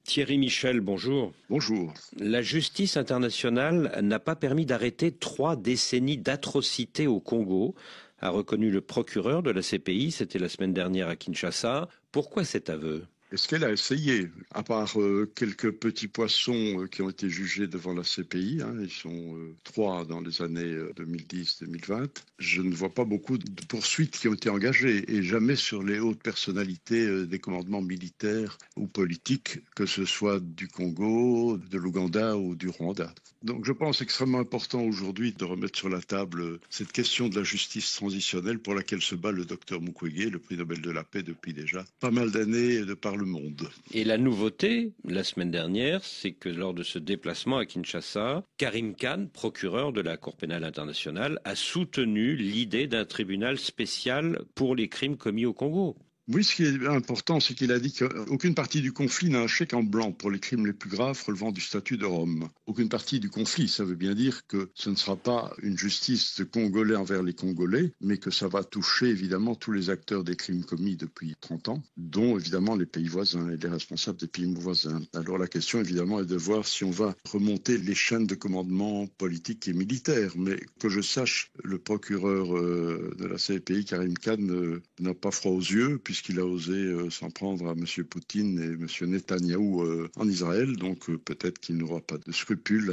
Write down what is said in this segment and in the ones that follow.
Thierry Michel, bonjour. Bonjour. La justice internationale n'a pas permis d'arrêter 3 décennies d'atrocités au Congo, a reconnu le procureur de la CPI, c'était la semaine dernière à Kinshasa. Pourquoi cet aveu ? Est-ce qu'elle a essayé, à part quelques petits poissons qui ont été jugés devant la CPI, ils sont 3 dans les années 2010-2020, je ne vois pas beaucoup de poursuites qui ont été engagées et jamais sur les hautes personnalités des commandements militaires ou politiques, que ce soit du Congo, de l'Ouganda ou du Rwanda. Donc je pense extrêmement important aujourd'hui de remettre sur la table cette question de la justice transitionnelle pour laquelle se bat le docteur Mukwege, le prix Nobel de la paix depuis déjà pas mal d'années de par le monde. Et la nouveauté, la semaine dernière, c'est que lors de ce déplacement à Kinshasa, Karim Khan, procureur de la Cour pénale internationale, a soutenu l'idée d'un tribunal spécial pour les crimes commis au Congo. Oui, ce qui est important, c'est qu'il a dit qu'aucune partie du conflit n'a un chèque en blanc pour les crimes les plus graves relevant du statut de Rome. Aucune partie du conflit, ça veut bien dire que ce ne sera pas une justice de Congolais envers les Congolais, mais que ça va toucher évidemment tous les acteurs des crimes commis depuis 30 ans, dont évidemment les pays voisins et les responsables des pays voisins. Alors la question évidemment est de voir si on va remonter les chaînes de commandement politiques et militaires, mais que je sache, le procureur de la CPI, Karim Khan, n'a pas froid aux yeux, puisqu'il a osé s'en prendre à M. Poutine et M. Netanyahou en Israël. Donc peut-être qu'il n'aura pas de scrupules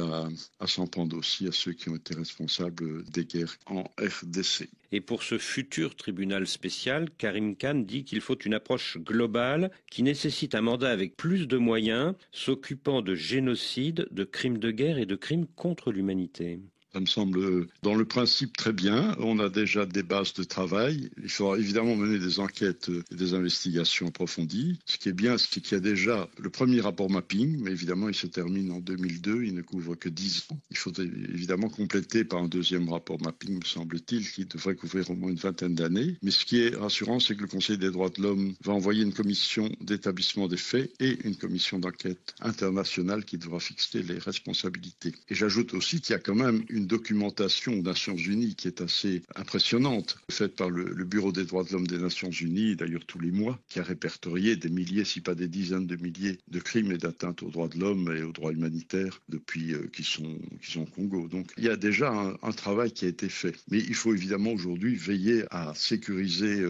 à s'en prendre aussi à ceux qui ont été responsables des guerres en RDC. Et pour ce futur tribunal spécial, Karim Khan dit qu'il faut une approche globale qui nécessite un mandat avec plus de moyens, s'occupant de génocide, de crimes de guerre et de crimes contre l'humanité. Ça me semble, dans le principe, très bien. On a déjà des bases de travail. Il faudra évidemment mener des enquêtes et des investigations approfondies. Ce qui est bien, c'est qu'il y a déjà le premier rapport mapping, mais évidemment, il se termine en 2002. Il ne couvre que 10 ans. Il faut évidemment compléter par un deuxième rapport mapping, me semble-t-il, qui devrait couvrir au moins une vingtaine d'années. Mais ce qui est rassurant, c'est que le Conseil des droits de l'homme va envoyer une commission d'établissement des faits et une commission d'enquête internationale qui devra fixer les responsabilités. Et j'ajoute aussi qu'il y a quand même une documentation aux Nations Unies qui est assez impressionnante, faite par le Bureau des droits de l'homme des Nations Unies, d'ailleurs tous les mois, qui a répertorié des milliers, si pas des dizaines de milliers de crimes et d'atteintes aux droits de l'homme et aux droits humanitaires depuis qu'ils sont au Congo. Donc il y a déjà un travail qui a été fait. Mais il faut évidemment aujourd'hui veiller à sécuriser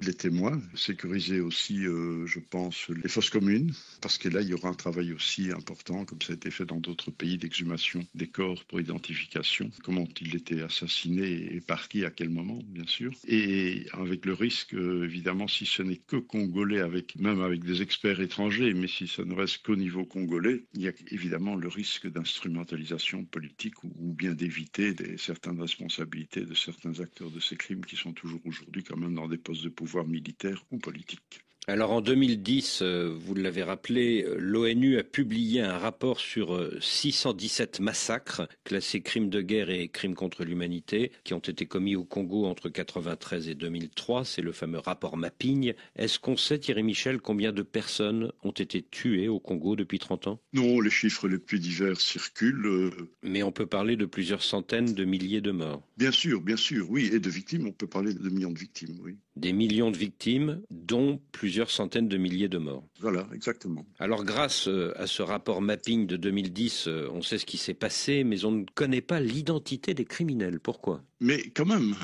les témoins, sécuriser aussi, je pense, les fosses communes, parce que là, il y aura un travail aussi important, comme ça a été fait dans d'autres pays, d'exhumation des corps pour identification. Comment ont-ils été assassinés et par qui, à quel moment, bien sûr. Et avec le risque, évidemment, si ce n'est que congolais, même avec des experts étrangers, mais si ça ne reste qu'au niveau congolais, il y a évidemment le risque d'instrumentalisation politique ou bien d'éviter certaines responsabilités de certains acteurs de ces crimes qui sont toujours aujourd'hui quand même dans des postes de pouvoir militaires ou politiques. Alors en 2010, vous l'avez rappelé, l'ONU a publié un rapport sur 617 massacres classés crimes de guerre et crimes contre l'humanité qui ont été commis au Congo entre 1993 et 2003. C'est le fameux rapport Mapping. Est-ce qu'on sait, Thierry Michel, combien de personnes ont été tuées au Congo depuis 30 ans ? Non, les chiffres les plus divers circulent. Mais on peut parler de plusieurs centaines de milliers de morts. Bien sûr, oui. Et de victimes, on peut parler de millions de victimes, oui. Des millions de victimes, dont plusieurs centaines de milliers de morts. Voilà, exactement. Alors grâce à ce rapport Mapping de 2010, on sait ce qui s'est passé, mais on ne connaît pas l'identité des criminels. Pourquoi ? Mais quand même,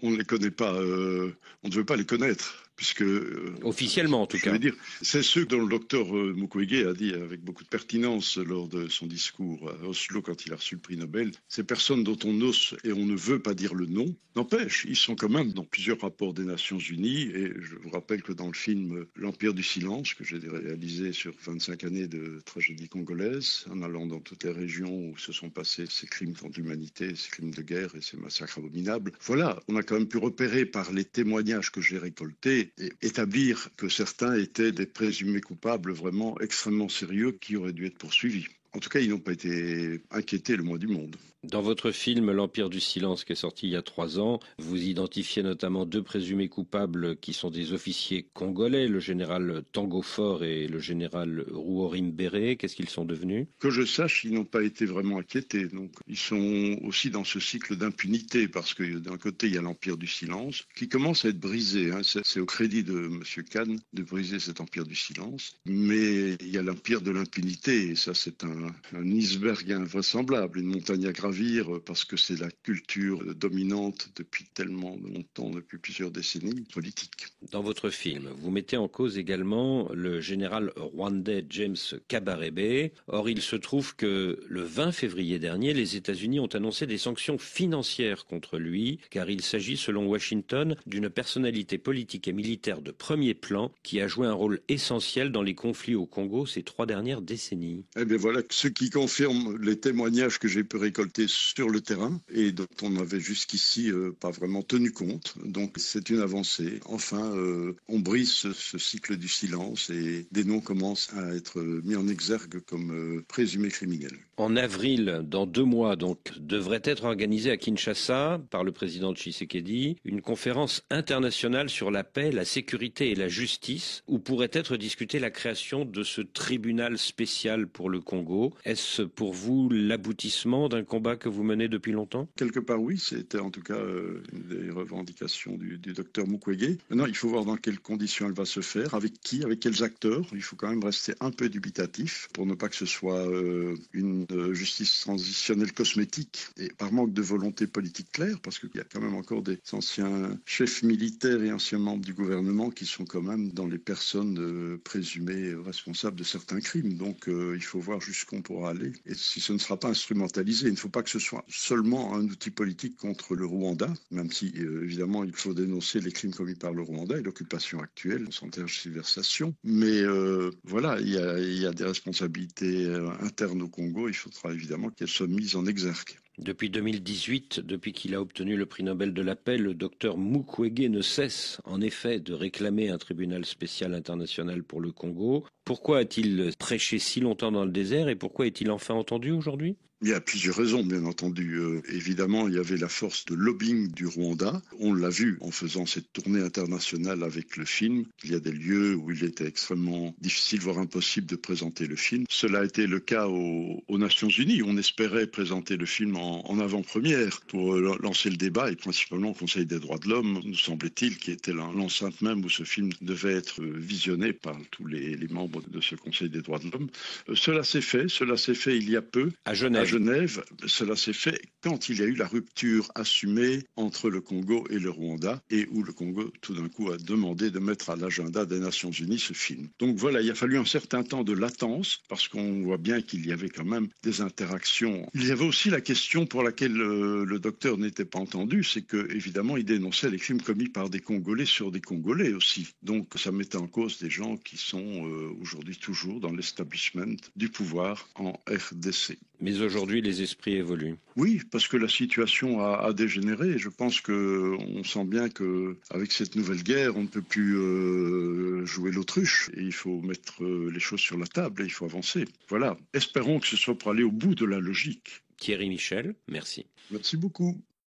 on ne les connaît pas, on ne veut pas les connaître. Puisque, officiellement en tout cas. Je veux dire, c'est ce dont le docteur Mukwege a dit avec beaucoup de pertinence lors de son discours à Oslo quand il a reçu le prix Nobel. Ces personnes dont on n'ose et on ne veut pas dire le nom, n'empêche, ils sont quand même dans plusieurs rapports des Nations Unies. Et je vous rappelle que dans le film L'Empire du Silence, que j'ai réalisé sur 25 années de tragédie congolaise, en allant dans toutes les régions où se sont passés ces crimes contre l'humanité, ces crimes de guerre et ces massacres abominables, voilà, on a quand même pu repérer par les témoignages que j'ai récoltés et établir que certains étaient des présumés coupables vraiment extrêmement sérieux qui auraient dû être poursuivis. En tout cas, ils n'ont pas été inquiétés le moins du monde. Dans votre film L'Empire du Silence, qui est sorti il y a 3 ans, vous identifiez notamment 2 présumés coupables qui sont des officiers congolais, le général Tango Fort et le général Rouhorim Béré. Qu'est-ce qu'ils sont devenus? Que je sache, ils n'ont pas été vraiment inquiétés. Donc, ils sont aussi dans ce cycle d'impunité parce que d'un côté, il y a l'Empire du Silence qui commence à être brisé. C'est au crédit de M. Kahn de briser cet Empire du Silence. Mais il y a l'Empire de l'impunité et ça, c'est un iceberg invraisemblable, une montagne à gravir parce que c'est la culture dominante depuis tellement longtemps, depuis plusieurs décennies, politique. Dans votre film, vous mettez en cause également le général rwandais James Kabarebe. Or, il se trouve que le 20 février dernier, les États-Unis ont annoncé des sanctions financières contre lui, car il s'agit, selon Washington, d'une personnalité politique et militaire de premier plan qui a joué un rôle essentiel dans les conflits au Congo ces 3 dernières décennies. Eh bien voilà, ce qui confirme les témoignages que j'ai pu récolter sur le terrain et dont on n'avait jusqu'ici pas vraiment tenu compte. Donc c'est une avancée. Enfin, on brise ce cycle du silence et des noms commencent à être mis en exergue comme présumés criminels. En avril, dans 2 mois, donc, devrait être organisée à Kinshasa, par le président Tshisekedi, une conférence internationale sur la paix, la sécurité et la justice, où pourrait être discutée la création de ce tribunal spécial pour le Congo. Est-ce pour vous l'aboutissement d'un combat que vous menez depuis longtemps? Quelque part, oui, c'était en tout cas une des revendications du docteur Mukwege. Maintenant, il faut voir dans quelles conditions elle va se faire, avec qui, avec quels acteurs. Il faut quand même rester un peu dubitatif pour ne pas que ce soit une justice transitionnelle cosmétique et par manque de volonté politique claire, parce qu'il y a quand même encore des anciens chefs militaires et anciens membres du gouvernement qui sont quand même dans les personnes présumées responsables de certains crimes. Donc, il faut voir jusqu'où on pourra aller et si ce ne sera pas instrumentalisé. Il ne faut pas que ce soit seulement un outil politique contre le Rwanda, même si évidemment il faut dénoncer les crimes commis par le Rwanda et l'occupation actuelle, sans tergiversation. Mais voilà, il y a des responsabilités internes au Congo. Il faudra évidemment qu'elles soient mises en exergue. Depuis 2018, depuis qu'il a obtenu le prix Nobel de la paix, le docteur Mukwege ne cesse en effet de réclamer un tribunal spécial international pour le Congo. Pourquoi a-t-il prêché si longtemps dans le désert et pourquoi est-il enfin entendu aujourd'hui ? Il y a plusieurs raisons, bien entendu. Évidemment, il y avait la force de lobbying du Rwanda. On l'a vu en faisant cette tournée internationale avec le film. Il y a des lieux où il était extrêmement difficile, voire impossible de présenter le film. Cela a été le cas aux Nations Unies. On espérait présenter le film en avant-première pour lancer le débat et principalement au Conseil des droits de l'homme, nous semblait-il, qui était l'enceinte même où ce film devait être visionné par tous les membres de ce Conseil des droits de l'homme. Cela s'est fait il y a peu. À Genève. Cela s'est fait quand il y a eu la rupture assumée entre le Congo et le Rwanda et où le Congo tout d'un coup a demandé de mettre à l'agenda des Nations Unies ce film. Donc voilà, il a fallu un certain temps de latence parce qu'on voit bien qu'il y avait quand même des interactions. Il y avait aussi la question pour laquelle le docteur n'était pas entendu, c'est que évidemment il dénonçait les crimes commis par des Congolais sur des Congolais aussi. Donc ça mettait en cause des gens qui sont aujourd'hui toujours dans l'establishment du pouvoir en RDC. Mais aujourd'hui, les esprits évoluent. Oui, parce que la situation a dégénéré. Et je pense qu'on sent bien qu'avec cette nouvelle guerre, on ne peut plus jouer l'autruche. Et il faut mettre les choses sur la table et il faut avancer. Voilà. Espérons que ce soit pour aller au bout de la logique. Thierry Michel, merci. Merci beaucoup.